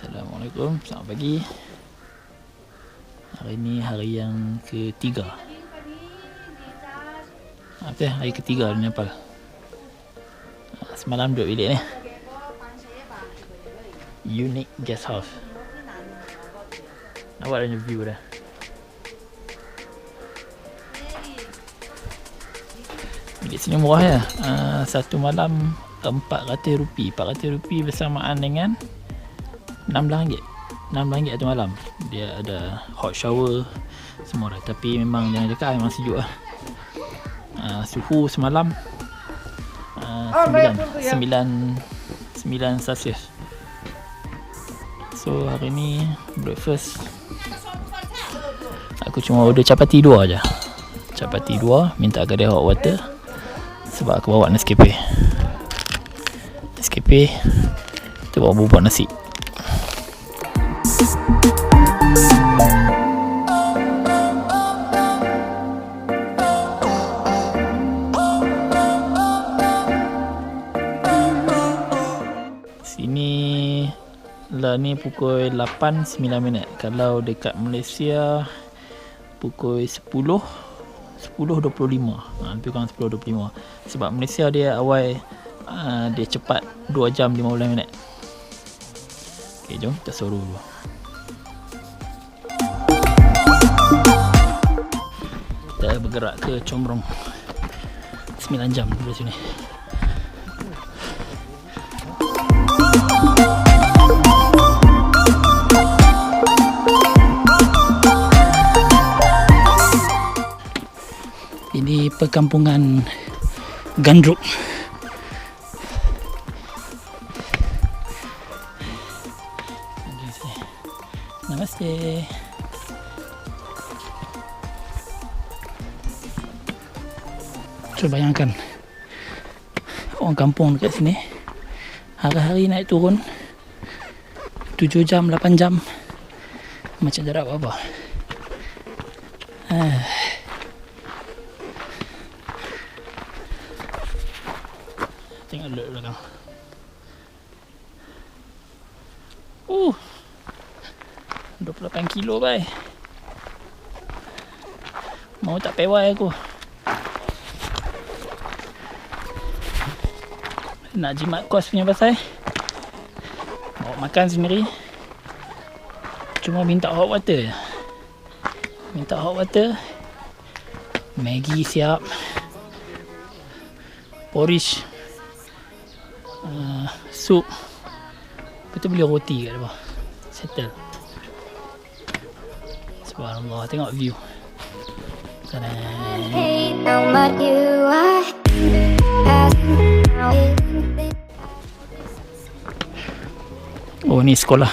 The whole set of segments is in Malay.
Assalamualaikum, selamat pagi. Hari ni hari yang ketiga. Apa hari ketiga di Nepal. Semalam duduk bilik ni. Unique guest house. Nampak dah view dah. Bilik sini murah ya. Satu malam RM400. RM400 bersamaan dengan RM16. RM16 satu malam. Dia ada hot shower semua dah. Tapi memang jangan cakap memang sejuk lah. Suhu semalam 9 Celsius. So hari ni breakfast aku cuma order capati 2 aja. Capati 2, minta kedai hot water sebab aku bawa Nescafe. Tu bawa bubuk nasi. Sini lah ni pukul 8.09. Kalau dekat Malaysia pukul 10.25. Lebih kurang 10.25. Sebab Malaysia dia awal dia cepat 2 jam 15 minit. Okay, jom kita suruh dulu. Kita bergerak ke Comrong. 9 jam dari sini. Ini perkampungan Gandruk. Namaste. Cuba bayangkan orang kampung dekat sini hari-hari naik turun 7 jam, 8 jam macam tak ada apa-apa. Tengok dulu belakang. 28 kilo bai. Mau tak pewai aku. Nak jimat kos punya pasal bawa makan sendiri. Cuma minta hot water je. Minta hot water, Maggi siap, porridge, sup. Lepas tu beli roti kat bawah. Settle. Subhanallah, tengok view. Sana. Oh, ni sekolah.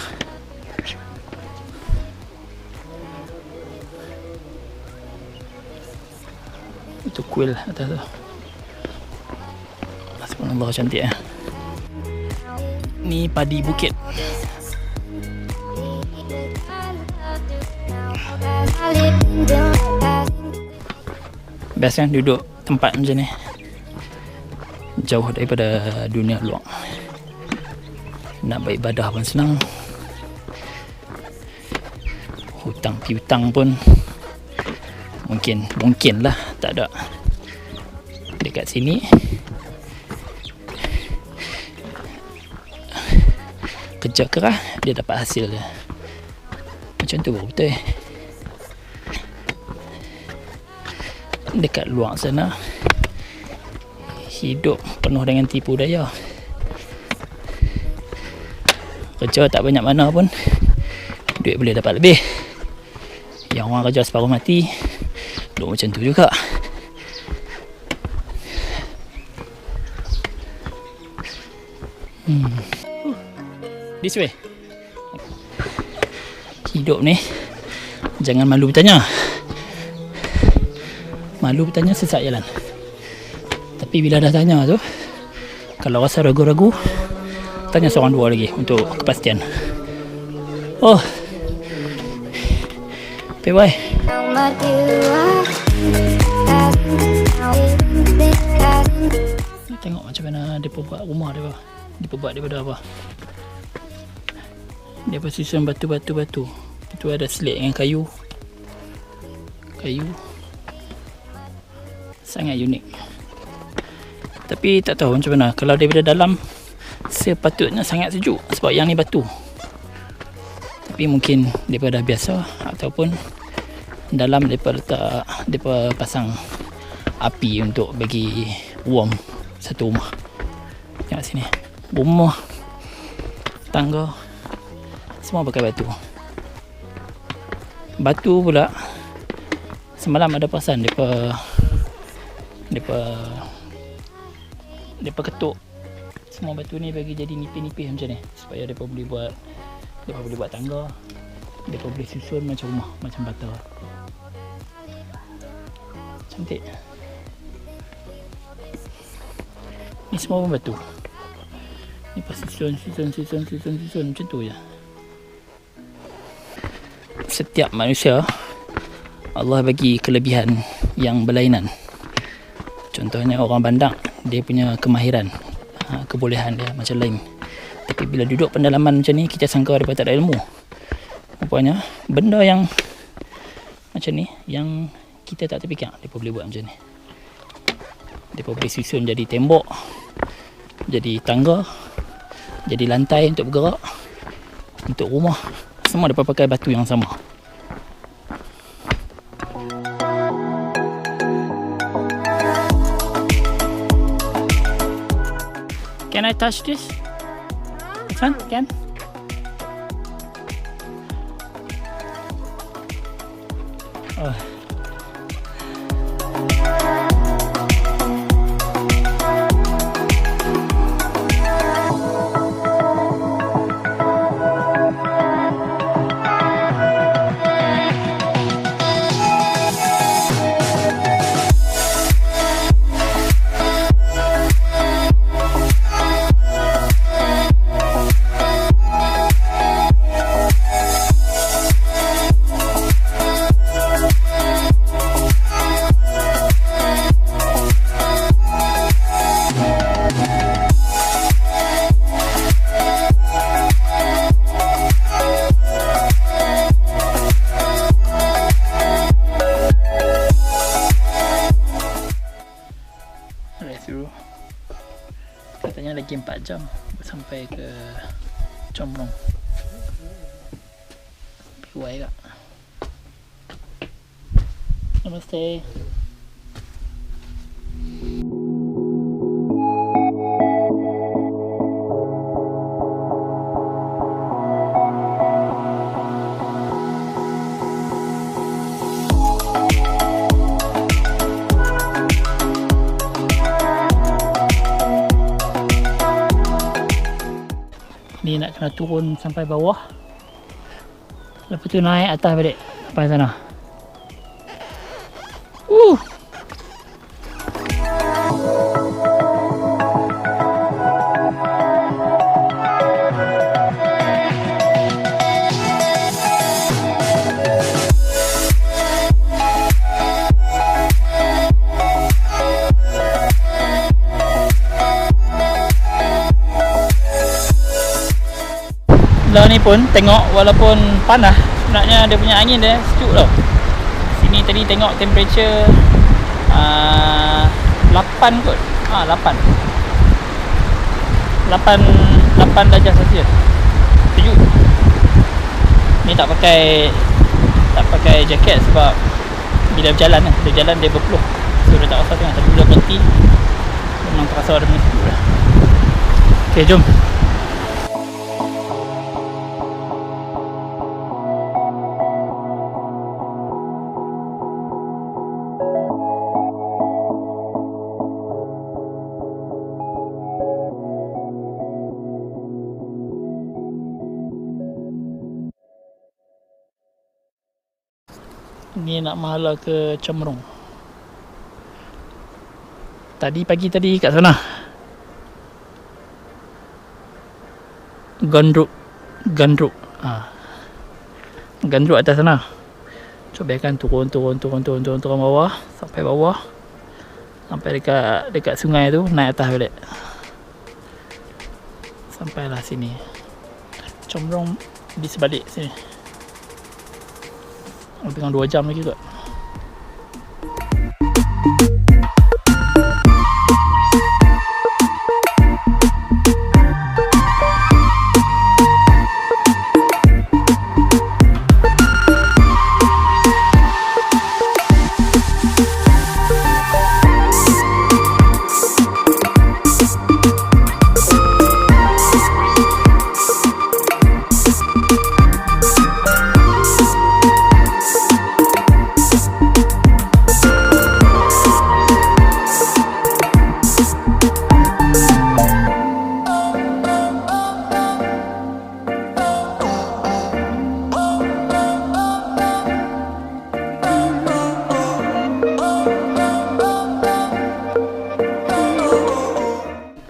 Itu kuil atas tu. Subhanallah, cantik eh. Ni padi bukit. Best kan duduk tempat macam ni, jauh daripada dunia luar. Nak beribadah pun senang. Hutang piutang pun mungkin lah tak ada. Dekat sini kerja keras dia dapat hasil dia. Macam tu betul. Dekat luar sana hidup penuh dengan tipu daya. Kerja tak banyak mana pun duit boleh dapat lebih. Yang orang kerja separuh mati duk macam tu juga. This way. Hidup ni jangan malu bertanya. Malu bertanya sesat jalan. Tapi bila dah tanya tu, kalau rasa ragu-ragu, tanya seorang dua lagi untuk kepastian. Oh, PY. Tengok macam mana dia buat rumah dia. Dia buat daripada apa? Dia bersusun batu-batu. Itu ada selit dengan kayu. Sangat unik. Tapi tak tahu macam mana. Kalau daripada dalam, sepatutnya sangat sejuk sebab yang ni batu. Tapi mungkin mereka dah biasa, ataupun dalam mereka letak, mereka pasang api untuk bagi warm satu rumah. Tengok sini, rumah, tangga, semua pakai batu. Batu pula, semalam ada perasan mereka ketuk semua batu ni bagi jadi nipis-nipis macam ni, supaya mereka boleh buat tangga, mereka boleh susun macam rumah, macam bata. Cantik. Ni semua pun batu. Ni pas susun macam tu je. Setiap manusia Allah bagi kelebihan yang berlainan. Contohnya orang bandar, dia punya kemahiran, kebolehan dia macam lain. Tapi bila duduk pendalaman macam ni, kita sangka dia tak ada ilmu. Rupanya benda yang macam ni yang kita tak terfikir, dia boleh buat macam ni. Dia boleh susun jadi tembok, jadi tangga, jadi lantai untuk bergerak, untuk rumah. Semua dia pakai batu yang sama. Can I touch this? This one? Can? Oh. Katanya lagi 4 jam sampai ke Comrong. Piwai kak. Namaste. Ni nak kena turun sampai bawah, lepas tu naik atas balik sampai sana. Lah ni pun tengok walaupun panas, sebenarnya dia punya angin dia sejuk tau. Sini tadi tengok temperature 8 kot. 8 darjah Celsius. Sejuk. Ni tak pakai jaket sebab bila berjalan dia berpeluh. So dia tak rasa tengah, tapi bila berhenti memang terasa ada punya sejuk dah. Okay, jom. Ni nak mahala ke Comrong. Pagi tadi kat sana. Gandruk. Gandruk atas sana. Cuba akan turun bawah sampai bawah. Sampai dekat sungai tu, naik atas balik. Sampailah sini. Comrong di sebalik sini. Lebih kurang 2 jam lagi kot.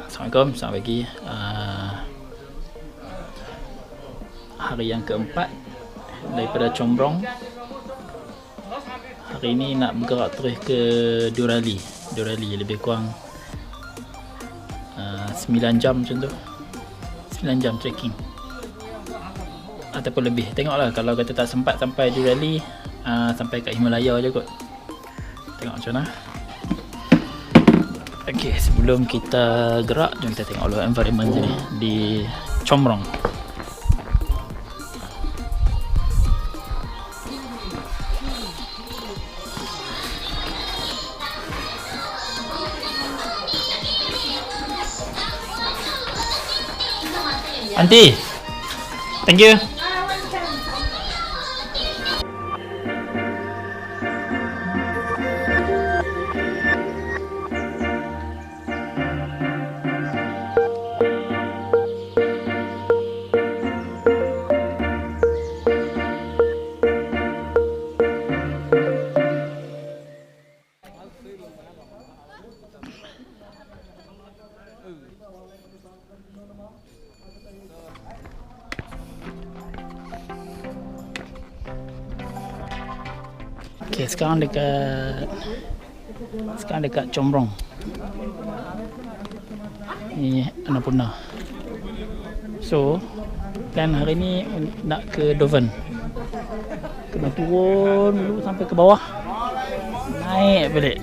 Assalamualaikum, selamat pagi. Hari yang keempat daripada Combrong. Hari ini nak bergerak terus ke Durali. Lebih kurang 9 jam macam tu. 9 jam trekking ataupun lebih, tengoklah. Kalau kata tak sempat sampai Durali, sampai kat Himalaya je kot. Tengok macam mana. Okey, sebelum kita gerak, jom kita tengok dulu environment sini di Combrong. Aunty, thank you. Okay, sekarang dekat Combrong. Ni Annapurna. So, plan hari ni nak ke Doven. Kena turun dulu sampai ke bawah, naik balik,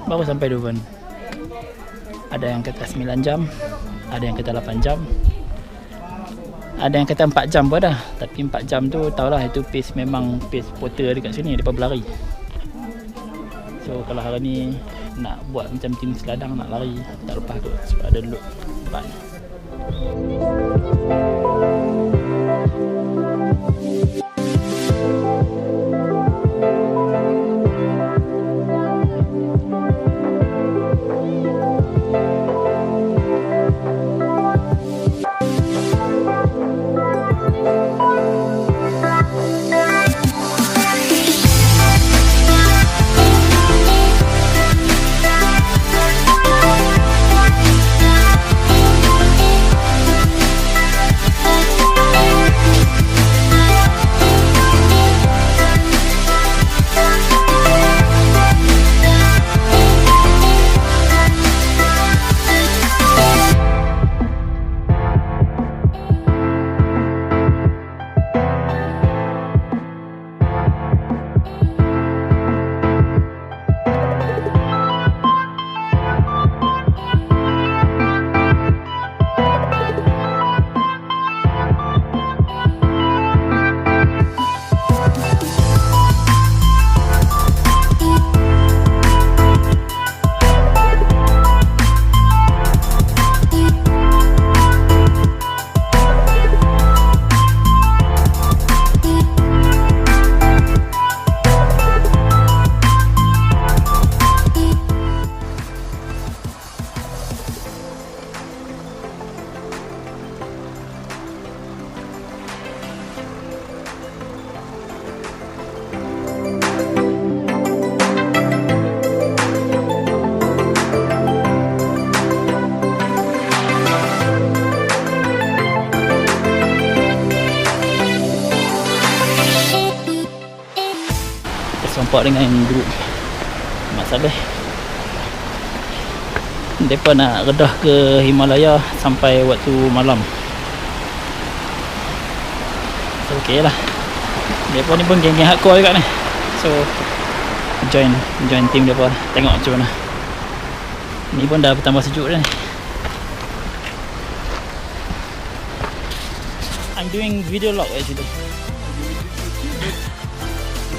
baru sampai Doven. Ada yang kata 9 jam, ada yang kata 8 jam, ada yang kata 4 jam pun ada. Tapi 4 jam tu tahulah, itu pace, memang pace porter dekat sini, depa berlari. So kalau hari ni nak buat macam tim seladang, nak lari tak lepas kot, sebab ada load tempat. Nampak dengan grup masalah mereka nak redah ke Himalaya sampai waktu malam. So okay lah. Mereka ni pun geng-geng hardcore juga ni. So join team mereka. Tengok macam mana. Ni pun dah bertambah sejuk dah ni. I'm doing video log actually.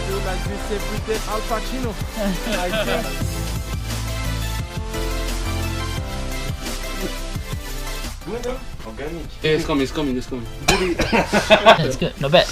You like this everyday Al Pacino. I think. Good, organic. Yeah, it's coming. That's good. Not bad.